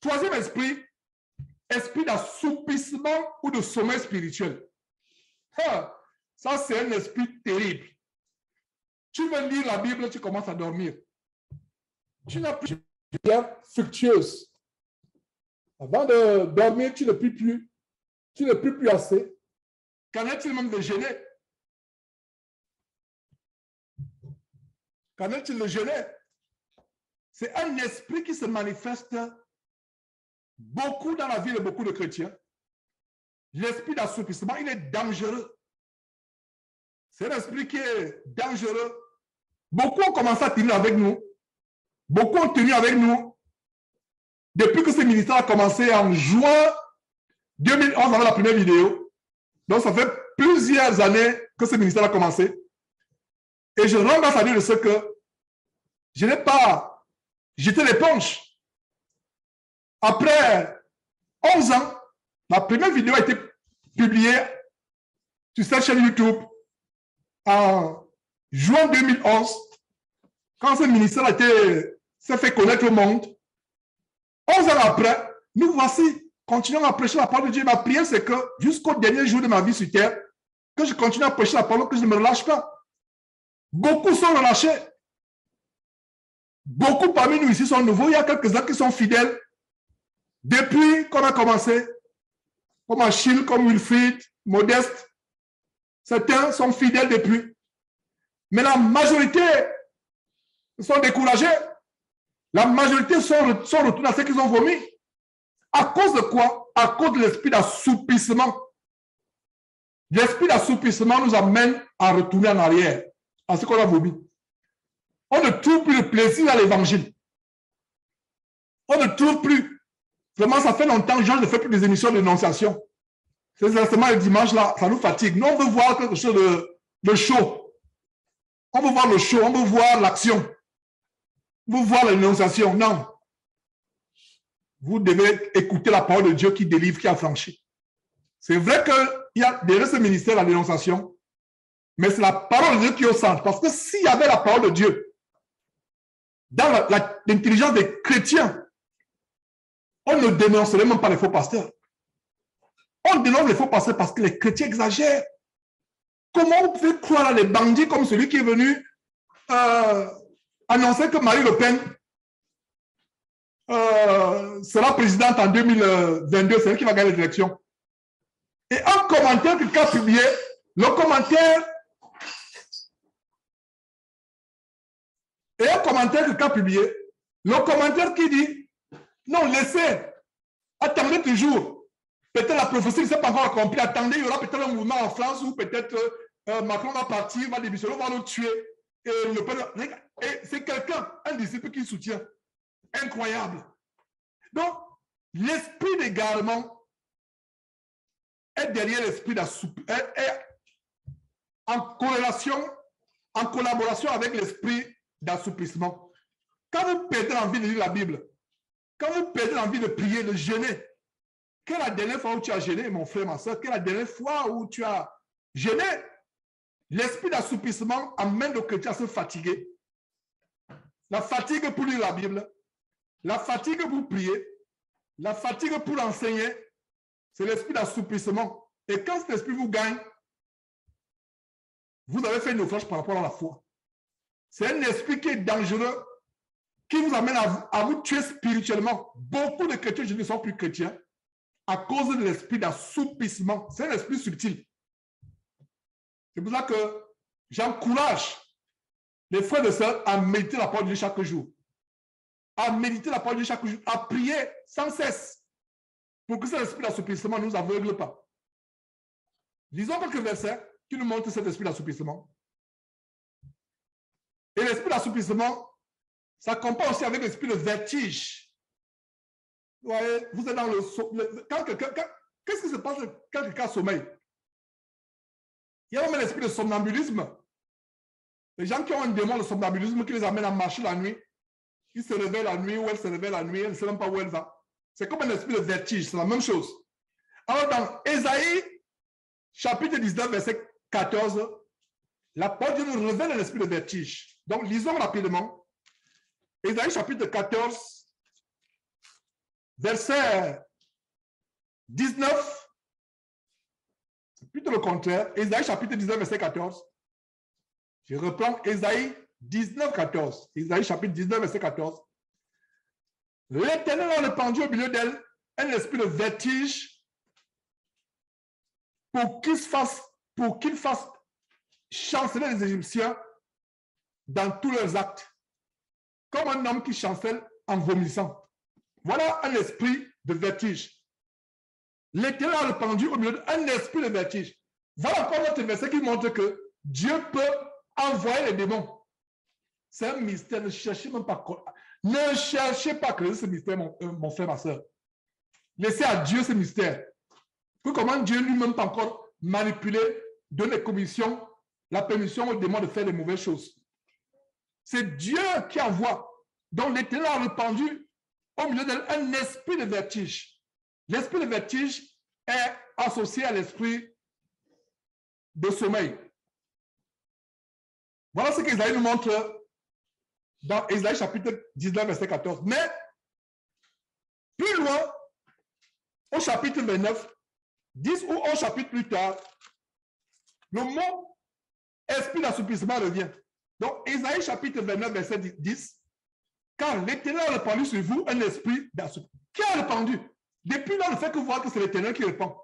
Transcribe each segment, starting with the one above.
Troisième esprit, esprit d'assoupissement ou de sommeil spirituel. Ça, c'est un esprit terrible. Tu veux lire la Bible, tu commences à dormir. Tu n'as plus de prière fructueuse. Avant de dormir, tu ne pries plus. Tu ne pries plus assez. Qu'en est-il même de jeûner? Qu'en est-il de jeûner? C'est un esprit qui se manifeste beaucoup dans la vie de beaucoup de chrétiens. L'esprit d'assoupissement, il est dangereux. C'est un esprit qui est dangereux. Beaucoup ont commencé à tenir avec nous. Beaucoup ont tenu avec nous. Depuis que ce ministère a commencé en juin 2011, avec la première vidéo. Donc, ça fait plusieurs années que ce ministère a commencé. Et je rends grâce à Dieu de ce que je n'ai pas jeté l'éponge. Après 11 ans, la première vidéo a été publiée sur cette chaîne YouTube en juin 2011, quand ce ministère s'est fait connaître au monde. 11 ans après, nous voici, continuons à prêcher la parole de Dieu. Ma prière, c'est que jusqu'au dernier jour de ma vie sur terre, que je continue à prêcher la parole, que je ne me relâche pas. Beaucoup sont relâchés. Beaucoup parmi nous ici sont nouveaux. Il y a quelques-uns qui sont fidèles. Depuis qu'on a commencé, comme Achille, comme Wilfried, Modeste, certains sont fidèles depuis. Mais la majorité sont découragés. La majorité sont retournés à ce qu'ils ont vomi. À cause de quoi? À cause de l'esprit d'assoupissement. L'esprit d'assoupissement nous amène à retourner en arrière, à ce qu'on a vomi. On ne trouve plus de plaisir à l'évangile. On ne trouve plus. Vraiment, ça fait longtemps que je ne fais plus des émissions d'énonciation. C'est exactement le dimanche là, ça nous fatigue. Nous, on veut voir quelque chose de chaud. On veut voir le show, on veut voir l'action. On veut voir l'énonciation. Non. Vous devez écouter la parole de Dieu qui délivre, qui affranchit. C'est vrai qu'il y a derrière ce ministère la dénonciation, mais c'est la parole de Dieu qui est au centre. Parce que s'il y avait la parole de Dieu dans l'intelligence des chrétiens, on ne dénoncerait même pas les faux pasteurs. On dénonce les faux pasteurs parce que les chrétiens exagèrent. Comment vous pouvez croire à des bandits comme celui qui est venu annoncer que Marine Le Pen sera présidente en 2022, c'est elle qui va gagner l'élection. Et un commentaire que quelqu'un a publié, le commentaire qui dit, non, laissez, attendez toujours. Peut-être la prophétie ne s'est pas encore accomplie. Attendez, il y aura peut-être un mouvement en France où peut-être Macron va partir, va démissionner, on va nous tuer. Et c'est quelqu'un, un disciple qui soutient. Incroyable. Donc, l'esprit d'égarement est derrière l'esprit d'assoupissement, est en corrélation, en collaboration avec l'esprit d'assouplissement. Quand vous perdez l'envie de lire la Bible, quand vous perdez l'envie de prier, de jeûner, quelle est la dernière fois où tu as jeûné, mon frère, ma soeur? Quelle est la dernière fois où tu as jeûné? L'esprit d'assoupissement amène le chrétien à se fatiguer. La fatigue pour lire la Bible, la fatigue pour prier, la fatigue pour enseigner, c'est l'esprit d'assouplissement. Et quand cet esprit vous gagne, vous avez fait une naufrage par rapport à la foi. C'est un esprit qui est dangereux, qui vous amène à vous tuer spirituellement. Beaucoup de chrétiens aujourd'hui ne sont plus chrétiens à cause de l'esprit d'assoupissement. C'est un esprit subtil. C'est pour ça que j'encourage les frères et sœurs à méditer la parole de Dieu chaque jour. À méditer la parole de Dieu chaque jour. À prier sans cesse. Pour que cet esprit d'assouplissement ne nous aveugle pas. Lisons quelques versets qui nous montrent cet esprit d'assouplissement. Et l'esprit d'assouplissement s'accompagne aussi avec l'esprit de vertige. Vous voyez, vous êtes dans le... Qu'est-ce qui se passe quand quelqu'un sommeille? Il y a même l'esprit de somnambulisme. Les gens qui ont un démon de somnambulisme qui les amène à marcher la nuit, ils se réveillent la nuit ou elle se réveille la nuit, elle ne sait même pas où elle va. C'est comme un esprit de vertige, c'est la même chose. Alors dans Ésaïe, chapitre 19, verset 14, la parole de Dieu nous révèle un esprit de vertige. Donc lisons rapidement. Ésaïe chapitre 14, verset 19, c'est plutôt le contraire. Ésaïe chapitre 19, verset 14. Je reprends Ésaïe 19, 14. Ésaïe chapitre 19, verset 14. L'Éternel a répandu au milieu d'elle un esprit de vertige pour qu'il fasse chanceler les Égyptiens dans tous leurs actes, comme un homme qui chancelle en vomissant. Voilà un esprit de vertige. L'Éternel a répandu au milieu d'un esprit de vertige. Voilà encore notre verset qui montre que Dieu peut envoyer les démons. C'est un mystère. Ne cherchez même pas. Ne cherchez pas que ce mystère, mon frère, ma soeur. Laissez à Dieu ce mystère. Comment Dieu lui-même peut encore manipuler, donner commission, la permission aux démons de faire de mauvaises choses. C'est Dieu qui envoie. Donc l'Éternel a répandu au milieu d'un esprit de vertige. L'esprit de vertige est associé à l'esprit de sommeil. Voilà ce qu'Ésaïe nous montre dans Ésaïe chapitre 19, verset 14. Mais plus loin, au chapitre 29, 10 ou 11 chapitres plus tard, le mot esprit d'assoupissement revient. Donc, Ésaïe chapitre 29, verset 10, car l'Éternel a répandu sur vous un esprit d'assoupissement. Qui a répandu? Depuis là, le fait que vous voyez que c'est l'Éternel qui répand.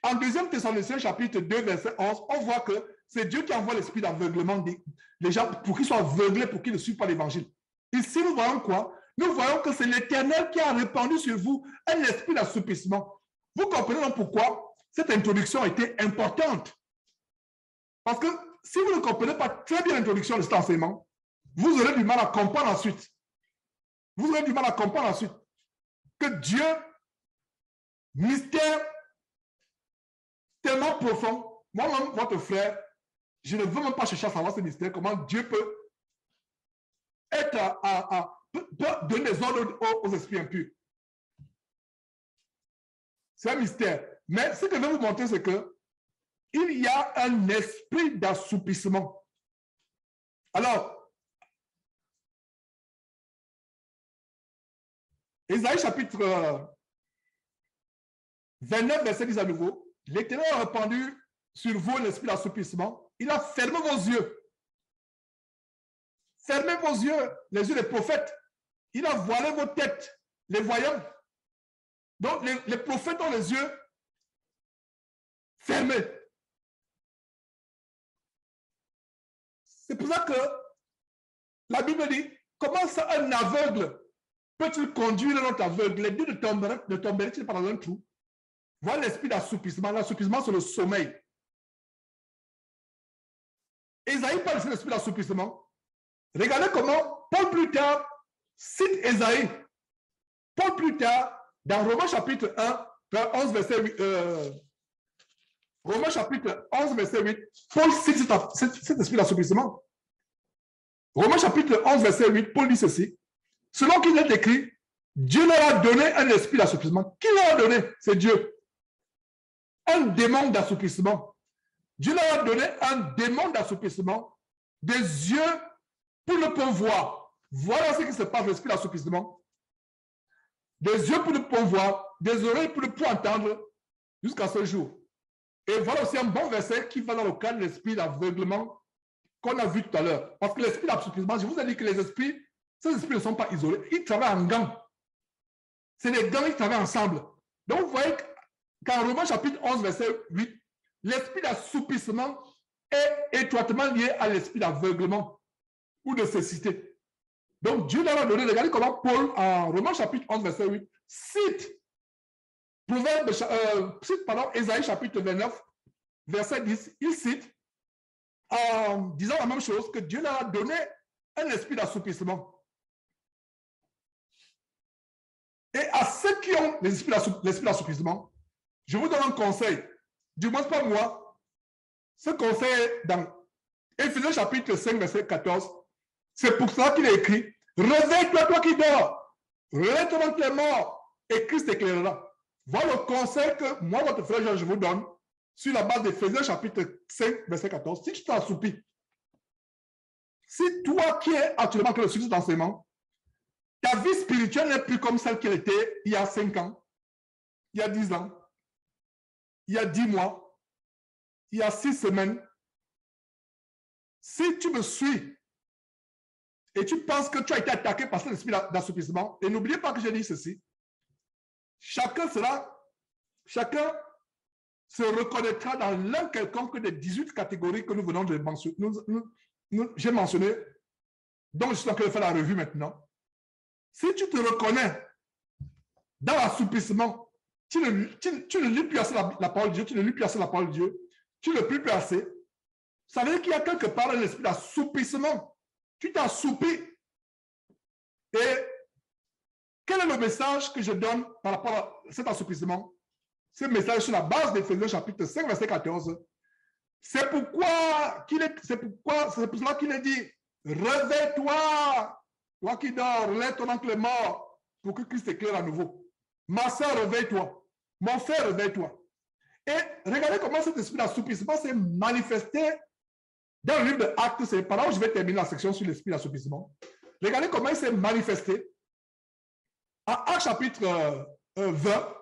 En 2 Thessaloniciens chapitre 2, verset 11, on voit que c'est Dieu qui envoie l'esprit d'aveuglement des gens pour qu'ils soient aveuglés, pour qu'ils ne suivent pas l'évangile. Ici, nous voyons quoi? Nous voyons que c'est l'Éternel qui a répandu sur vous un esprit d'assoupissement. Vous comprenez donc pourquoi cette introduction a été importante. Parce que si vous ne comprenez pas très bien l'introduction de cet enseignement, vous aurez du mal à comprendre ensuite. Vous aurez du mal à comprendre ensuite que Dieu, mystère tellement profond, moi-même, votre frère, je ne veux même pas chercher à savoir ce mystère, comment Dieu peut peut donner des ordres aux esprits impurs. C'est un mystère. Mais ce que je vais vous montrer, c'est que il y a un esprit d'assoupissement. Alors, Ésaïe chapitre 29, verset 10 à nouveau, l'Éternel a répandu sur vous l'esprit d'assoupissement. Il a fermé vos yeux. Fermez vos yeux, les yeux des prophètes. Il a voilé vos têtes, les voyants. Donc, les prophètes ont les yeux fermés. C'est pour ça que la Bible dit, comment ça un aveugle peut-il conduire un autre aveugle? Les deux ne tomberaient-ils pas dans un trou? Voilà l'esprit d'assoupissement. L'assoupissement, c'est le sommeil. Ésaïe parle de l'esprit d'assoupissement. Regardez comment Paul plus tard cite Ésaïe. Paul plus tard, dans Romains chapitre 1, 11, verset 8, Romains chapitre 11, verset 8, Paul cite cet esprit d'assoupissement. Romains chapitre 11, verset 8, Paul dit ceci. Selon qu'il est écrit, Dieu leur a donné un esprit d'assoupissement. Qui leur a donné? C'est Dieu. Un démon d'assoupissement. Dieu leur a donné un démon d'assoupissement, des yeux pour ne pas voir. Voilà ce qui se passe, l'esprit d'assoupissement. Des yeux pour ne pas voir, des oreilles pour ne pas entendre, jusqu'à ce jour. Et voilà aussi un bon verset qui va dans le cadre de l'esprit d'aveuglement qu'on a vu tout à l'heure. Parce que l'esprit d'assoupissement, je vous ai dit que les esprits, ces esprits ne sont pas isolés, ils travaillent en gang. C'est des gangs qui travaillent ensemble. Donc vous voyez qu'en Romains chapitre 11, verset 8, l'esprit d'assoupissement est étroitement lié à l'esprit d'aveuglement ou de cécité. Donc Dieu leur a donné, regardez comment Paul, en Romains chapitre 11, verset 8, cite Ésaïe chapitre 29, verset 10, il cite en disant la même chose, que Dieu leur a donné un esprit d'assoupissement. Et à ceux qui ont l'esprit d'assoupissement, je vous donne un conseil, du moins pas moi, ce conseil est dans Éphésiens chapitre 5, verset 14, c'est pour ça qu'il est écrit, réveille-toi toi qui dors, réveille-toi dans tes morts, et Christ éclairera. Voilà le conseil que moi, votre frère Jean, je vous donne sur la base d'Éphésiens chapitre 5, verset 14. Si tu t'assoupis, si toi qui es actuellement dans le sujet d'enseignement, Ta vie spirituelle n'est plus comme celle qu'elle était il y a 5 ans, il y a 10 ans, il y a 10 mois, il y a 6 semaines. Si tu me suis et tu penses que tu as été attaqué par cet esprit d'assouplissement, et n'oubliez pas que j'ai dit ceci, chacun se reconnaîtra dans l'un quelconque des 18 catégories que nous venons de mentionner. J'ai mentionné, donc je suis en train de faire la revue maintenant. Si tu te reconnais dans l'assouplissement, tu ne lis plus assez la parole de Dieu, tu ne lis plus assez la parole de Dieu, tu ne lis plus assez, ça veut dire qu'il y a quelque part un esprit d'assouplissement. Tu t'assoupis. Et quel est le message que je donne par rapport à cet assouplissement? Ce message sur la base d'Éphésiens chapitre 5, verset 14. C'est pour cela qu'il est dit, réveille-toi, toi qui dors, lève ton oncle mort, pour que Christ éclaire à nouveau. Ma soeur, réveille-toi. Mon frère, réveille-toi. Et regardez comment cet esprit d'assouplissement s'est manifesté dans le livre de Actes. C'est par là où je vais terminer la section sur l'esprit d'assouplissement. Regardez comment il s'est manifesté. En Actes chapitre 20,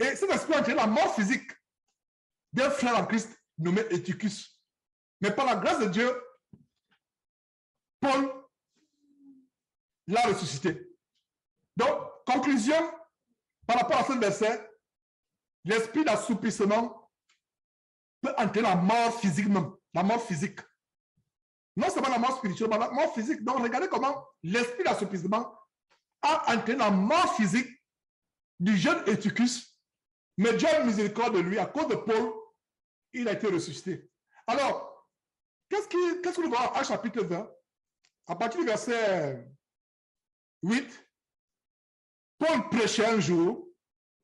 et cet esprit a entraîné la mort physique d'un frère en Christ nommé Eutychus. Mais par la grâce de Dieu, Paul l'a ressuscité. Donc, conclusion, par rapport à ce verset, l'esprit d'assouplissement peut entraîner la mort physique même, la mort physique. Non seulement la mort spirituelle, mais la mort physique. Donc, regardez comment l'esprit d'assouplissement a entraîné la mort physique du jeune Eutychus. Mais Dieu a eu miséricorde de lui. À cause de Paul, il a été ressuscité. Alors, qu'est-ce que nous voyons à chapitre 20? À partir du verset 8, Paul prêchait un jour.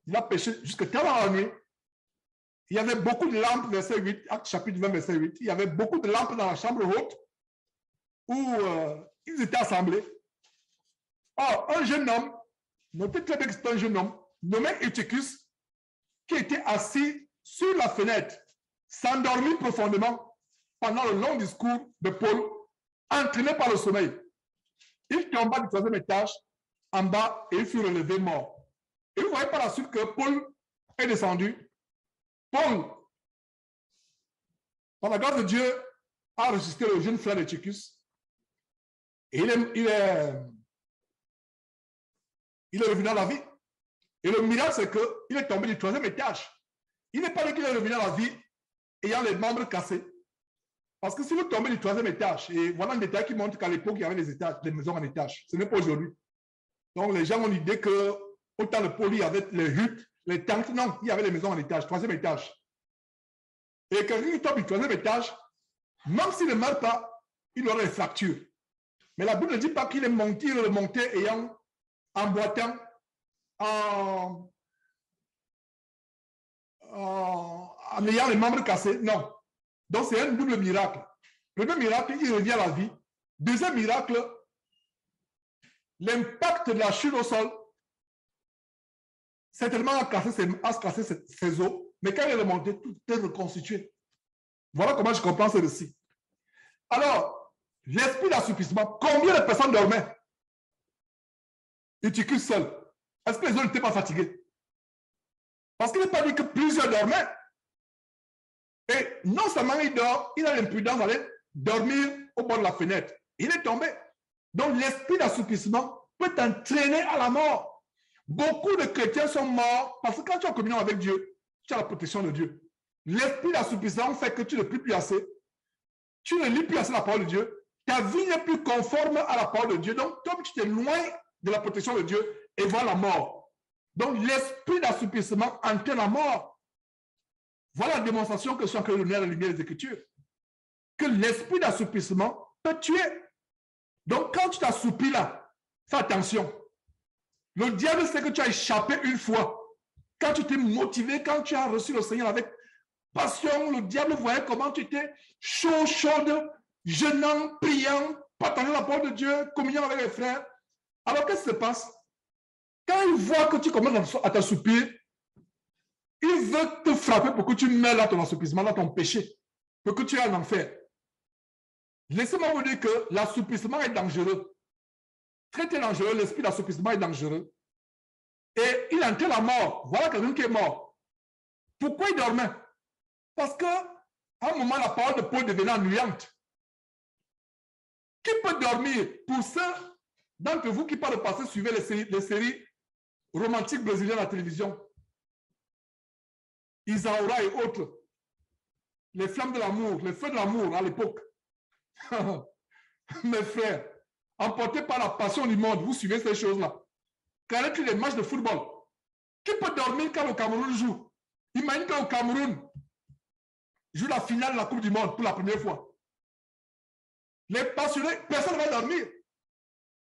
Il a prêché jusqu'à tard dans la nuit. Il y avait beaucoup de lampes, verset 8, Acte chapitre 20, verset 8. Il y avait beaucoup de lampes dans la chambre haute où ils étaient assemblés. Or, un jeune homme, notez très bien que c'est un jeune homme, nommé Eutychus, qui était assis sur la fenêtre, s'endormit profondément pendant le long discours de Paul, entraîné par le sommeil. Il tomba du 3e étage en bas et il fut relevé mort. Et vous voyez par la suite que Paul est descendu. Paul, par la grâce de Dieu, a ressuscité le jeune frère Eutychus. Et il est revenu à la vie. Et le miracle, c'est qu'il est tombé du 3e étage. Il n'est pas dit qu'il est revenu à la vie ayant les membres cassés. Parce que si vous tombez du 3e étage, et voilà un détail qui montre qu'à l'époque, il y avait des maisons en étage. Ce n'est pas aujourd'hui. Donc, les gens ont l'idée que autant le Paul, il y avait les huttes, les tentes. Non, il y avait les maisons en étage, 3e étage. Et quelqu'un qui tombe du 3e étage, même s'il ne meurt pas, il aura des fractures. Mais la Bible ne dit pas qu'il est monté, il est remonté en boitant, en ayant les membres cassés. Non. Donc, c'est un double miracle. Premier miracle, il revient à la vie. Deuxième miracle, l'impact de la chute au sol, certainement a cassé ses os, mais quand il est remonté, tout est reconstitué. Voilà comment je comprends ce récit. Alors, l'esprit d'assouplissement, combien de personnes dormaient? Eutychus seul. Est-ce que les autres n'étaient pas fatigués? Parce qu'il n'est pas dit que plusieurs dormaient. Et non seulement il dort, il a l'impudence d'aller dormir au bord de la fenêtre. Il est tombé. Donc l'esprit d'assouplissement peut t'entraîner à la mort. Beaucoup de chrétiens sont morts parce que quand tu es en communion avec Dieu, tu as la protection de Dieu. L'esprit d'assouplissement fait que tu ne lis plus assez. Tu ne lis plus assez la parole de Dieu. Ta vie n'est plus conforme à la parole de Dieu. Donc, toi, tu t'es loin de la protection de Dieu et vois la mort. Donc, l'esprit d'assouplissement entraîne la mort. Voilà la démonstration que je suis en train de donner à la lumière des Écritures. Que l'esprit d'assouplissement peut tuer. Donc, quand tu t'assoupis là, fais attention. Le diable sait que tu as échappé une fois. Quand tu t'es motivé, quand tu as reçu le Seigneur avec passion, le diable voyait comment tu étais chaud, chaude, jeûnant, priant, partageant la parole de Dieu, communiant avec les frères. Alors, qu'est-ce qui se passe? Quand il voit que tu commences à t'assoupir, il veut te frapper pour que tu meurs dans ton assoupissement, dans ton péché, pour que tu aies un enfer. Laissez-moi vous dire que l'assouplissement est dangereux. très très dangereux, l'esprit d'assoupissement est dangereux. Et il entrait la mort. Voilà quelqu'un qui est mort. Pourquoi il dormait? Parce qu'à un moment, la parole de Paul devenait ennuyante. Qui peut dormir? Pour ceux d'entre vous qui par le passé suivaient les séries romantiques brésiliennes à la télévision, Isaura et autres, les flammes de l'amour, les feux de l'amour à l'époque. Mes frères, emportés par la passion du monde, vous suivez ces choses-là. Regardez les matchs de football. Qui peut dormir quand le Cameroun joue? Imagine qu'au Cameroun joue la finale de la Coupe du Monde pour la première fois. Les passionnés, personne ne va dormir.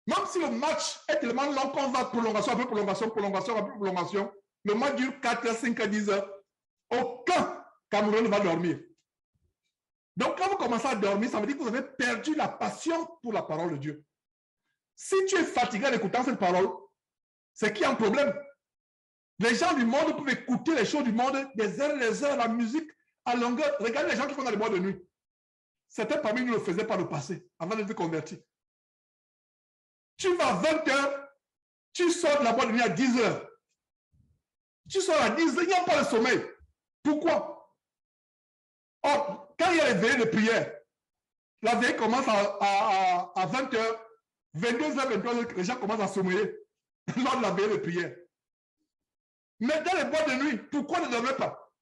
Même si le match est tellement long qu'on va prolongation après prolongation, prolongation après prolongation, le match dure 4 heures, 5 heures, 10 heures. Aucun Cameroun ne va dormir. Donc, quand vous commencez à dormir, ça veut dire que vous avez perdu la passion pour la parole de Dieu. Si tu es fatigué en écoutant cette parole, c'est qu'il y a un problème. Les gens du monde peuvent écouter les choses du monde des heures, la musique à longueur. Regardez les gens qui font dans les boîtes de nuit. Certains parmi nous le faisaient par le passé, avant d'être convertis. Tu vas à 20 heures, tu sors de la boîte de nuit à 10 heures. Tu sors à 10 heures, il n'y a pas de sommeil. Pourquoi? Or, quand il y a les veillées de prière, la veille commence à 20 heures, 22 heures, 23 heures, les gens commencent à sommeiller lors de la veillée de prière. Mais dans les boîtes de nuit, pourquoi ne dormez pas?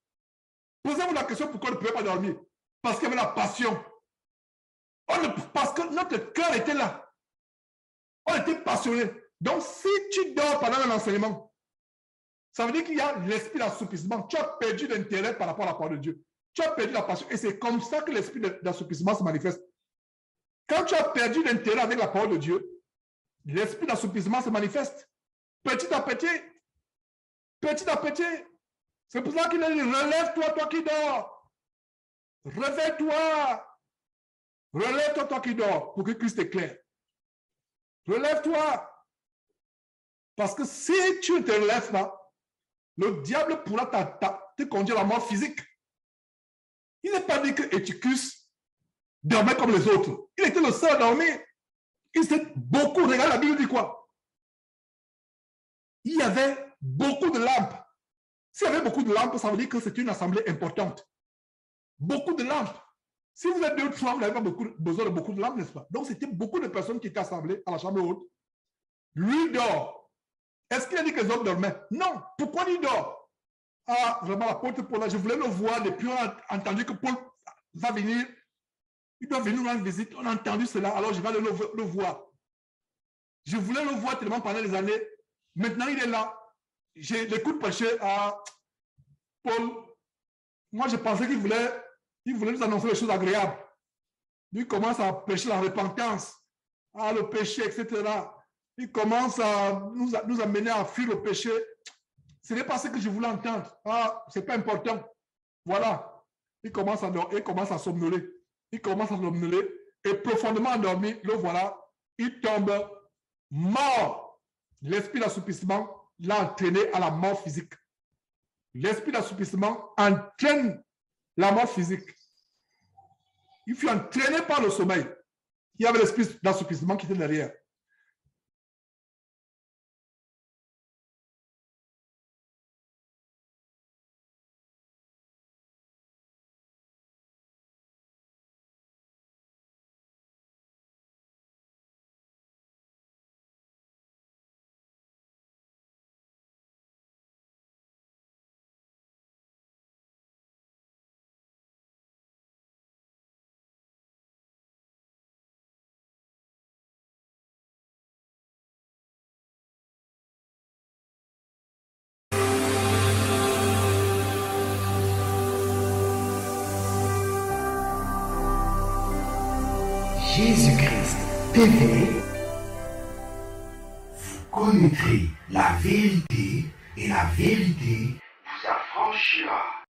Posez-vous la question pourquoi ne pouvez pas dormir? Parce qu'il y avait la passion. Parce que notre cœur était là. On était passionné. Donc, si tu dors pendant un enseignement, ça veut dire qu'il y a l'esprit d'assoupissement. Tu as perdu l'intérêt par rapport à la parole de Dieu. Tu as perdu la passion. Et c'est comme ça que l'esprit d'assoupissement se manifeste. Quand tu as perdu l'intérêt avec la parole de Dieu, l'esprit d'assoupissement se manifeste. Petit à petit. Petit à petit. C'est pour ça qu'il a dit, relève-toi, toi qui dors. Réveille-toi. Relève-toi, toi qui dors, pour que Christ éclaire. Relève-toi. Parce que si tu ne te relèves pas, le diable pourra te conduire à la mort physique. Il n'est pas dit que Eutychus dormait comme les autres. Il était le seul à dormir. Il s'est beaucoup, regarde la Bible dit quoi? Il y avait beaucoup de lampes. S'il y avait beaucoup de lampes, ça veut dire que c'est une assemblée importante. Beaucoup de lampes. Si vous êtes 2 ou 3, vous n'avez pas besoin de beaucoup de lampes, n'est-ce pas? Donc, c'était beaucoup de personnes qui étaient assemblées à la chambre haute. Lui dort. Est-ce qu'il a dit que les autres dormaient? Non. Pourquoi il dort? Ah, vraiment, l'apôtre Paul, je voulais le voir depuis on a entendu que Paul va venir. Il doit venir nous rendre visite. On a entendu cela, alors je vais aller le voir. Je voulais le voir tellement pendant des années. Maintenant, il est là. Je l'écoute prêcher à Paul. Moi, je pensais qu'il voulait nous annoncer des choses agréables. Il commence à prêcher la repentance, le péché, etc. Il commence à nous amener à fuir le péché. Ce n'est pas ce que je voulais entendre. Ah, ce n'est pas important. Voilà. Il commence à somnoler. Il commence à somnoler et profondément endormi, le voilà. Il tombe mort. L'esprit d'assoupissement l'a entraîné à la mort physique. L'esprit d'assoupissement entraîne la mort physique. Il fut entraîné par le sommeil. Il y avait l'esprit d'assoupissement qui était derrière. Jésus-Christ TV, vous connaîtrez la vérité et la vérité vous affranchira.